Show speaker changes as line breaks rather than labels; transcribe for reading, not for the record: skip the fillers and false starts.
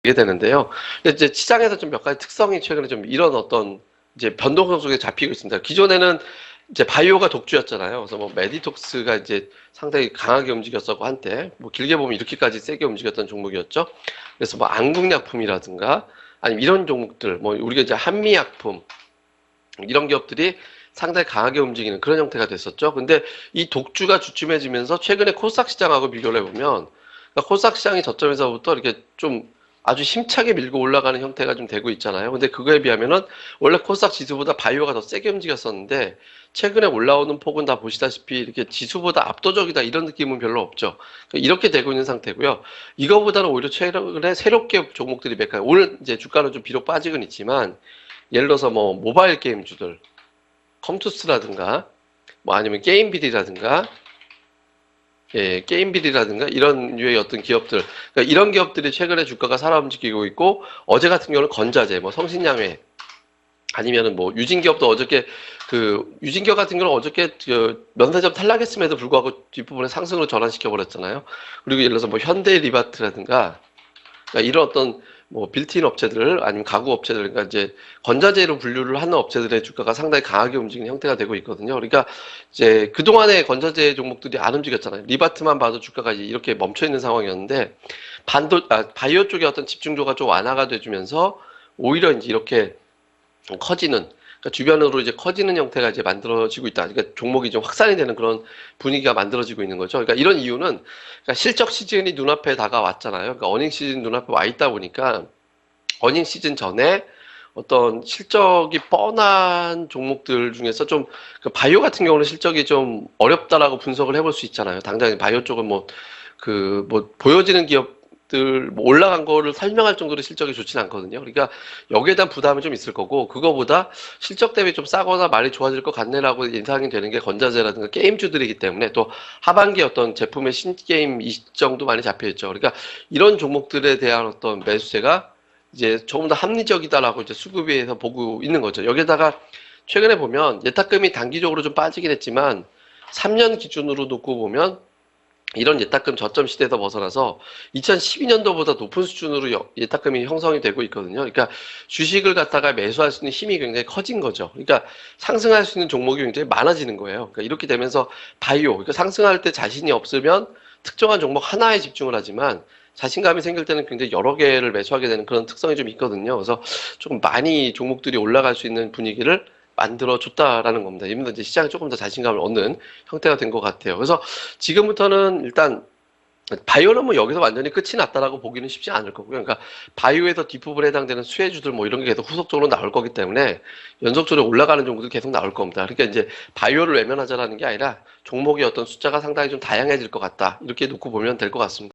게 되는데요. 근데 이제 시장에서 좀 몇 가지 특성이 최근에 좀 이런 어떤 이제 변동성 속에 잡히고 있습니다. 기존에는 이제 바이오가 독주였잖아요. 그래서 뭐 메디톡스가 이제 상당히 강하게 움직였었고 한때 뭐 길게 보면 이렇게까지 세게 움직였던 종목이었죠. 그래서 뭐 안국약품이라든가 아니면 이런 종목들 뭐 우리가 이제 한미약품 이런 기업들이 상당히 강하게 움직이는 그런 형태가 됐었죠. 근데 이 독주가 주춤해지면서 최근에 코스닥 시장하고 비교를 해보면 그러니까 코스닥 시장이 저점에서부터 이렇게 좀 아주 힘차게 밀고 올라가는 형태가 좀 되고 있잖아요. 근데 그거에 비하면은 원래 코스닥 지수보다 바이오가 더 세게 움직였었는데 최근에 올라오는 폭은 다 보시다시피 이렇게 지수보다 압도적이다 이런 느낌은 별로 없죠. 그러니까 이렇게 되고 있는 상태고요. 이거보다는 오히려 최근에 새롭게 종목들이 몇 가지 오늘 이제 주가는 좀 비록 빠지긴 있지만 예를 들어서 뭐 모바일 게임주들 컴투스라든가 뭐 아니면 게임비디라든가 예, 게임비디라든가 이런 류의 어떤 기업들 그러니까 이런 기업들이 최근에 주가가 살아 움직이고 있고 어제 같은 경우는 건자재 뭐 성신양회 아니면은 뭐 유진기업도 어저께 그 유진기업 같은 경우는 어저께 그 면세점 탈락했음에도 불구하고 뒷부분에 상승으로 전환시켜 버렸잖아요. 그리고 예를 들어서 뭐 현대리바트라든가 그러니까 이런 어떤 뭐 빌트인 업체들 아니면 가구 업체들 그러니까 이제 건자재로 분류를 하는 업체들의 주가가 상당히 강하게 움직이는 형태가 되고 있거든요. 그러니까 이제 그동안의 건자재 종목들이 안 움직였잖아요. 리바트만 봐도 주가가 이제 이렇게 멈춰 있는 상황이었는데 바이오 쪽의 어떤 집중도가 좀 완화가 돼주면서 오히려 이제 이렇게 좀 커지는 그러니까 주변으로 이제 커지는 형태가 이제 만들어지고 있다. 그러니까 종목이 좀 확산이 되는 그런 분위기가 만들어지고 있는 거죠. 그러니까 이런 이유는 그러니까 실적 시즌이 눈앞에 다가왔잖아요. 그러니까 어닝 시즌 눈앞에 와 있다 보니까 어닝 시즌 전에 어떤 실적이 뻔한 종목들 중에서 좀 그 바이오 같은 경우는 실적이 좀 어렵다라고 분석을 해볼 수 있잖아요. 당장 바이오 쪽은 뭐 그 뭐 보여지는 기업들 뭐 올라간 거를 설명할 정도로 실적이 좋지는 않거든요. 그러니까 여기에 대한 부담이 좀 있을 거고 그거보다 실적 대비 좀 싸거나 많이 좋아질 것 같네라고 예상이 되는 게 건자재라든가 게임주들이기 때문에 또 하반기 어떤 제품의 신게임 일정도 많이 잡혀 있죠. 그러니까 이런 종목들에 대한 어떤 매수세가 이제 조금 더 합리적이다라고 이제 수급위에서 보고 있는 거죠. 여기다가 최근에 보면 예탁금이 단기적으로 좀 빠지긴 했지만 3년 기준으로 놓고 보면 이런 예탁금 저점 시대에서 벗어나서 2012년도보다 높은 수준으로 예탁금이 형성이 되고 있거든요. 그러니까 주식을 갖다가 매수할 수 있는 힘이 굉장히 커진 거죠. 그러니까 상승할 수 있는 종목이 굉장히 많아지는 거예요. 그러니까 이렇게 되면서 바이오, 그러니까 상승할 때 자신이 없으면 특정한 종목 하나에 집중을 하지만 자신감이 생길 때는 굉장히 여러 개를 매수하게 되는 그런 특성이 좀 있거든요. 그래서 조금 많이 종목들이 올라갈 수 있는 분위기를 만들어줬다라는 겁니다. 이러면서 이제 시장에 조금 더 자신감을 얻는 형태가 된 것 같아요. 그래서 지금부터는 일단 바이오는 뭐 여기서 완전히 끝이 났다라고 보기는 쉽지 않을 거고요. 그러니까 바이오에서 뒷부분에 해당되는 수혜주들 뭐 이런 게 계속 후속적으로 나올 거기 때문에 연속적으로 올라가는 종목들이 계속 나올 겁니다. 그러니까 이제 바이오를 외면하자라는 게 아니라 종목의 어떤 숫자가 상당히 좀 다양해질 것 같다. 이렇게 놓고 보면 될 것 같습니다.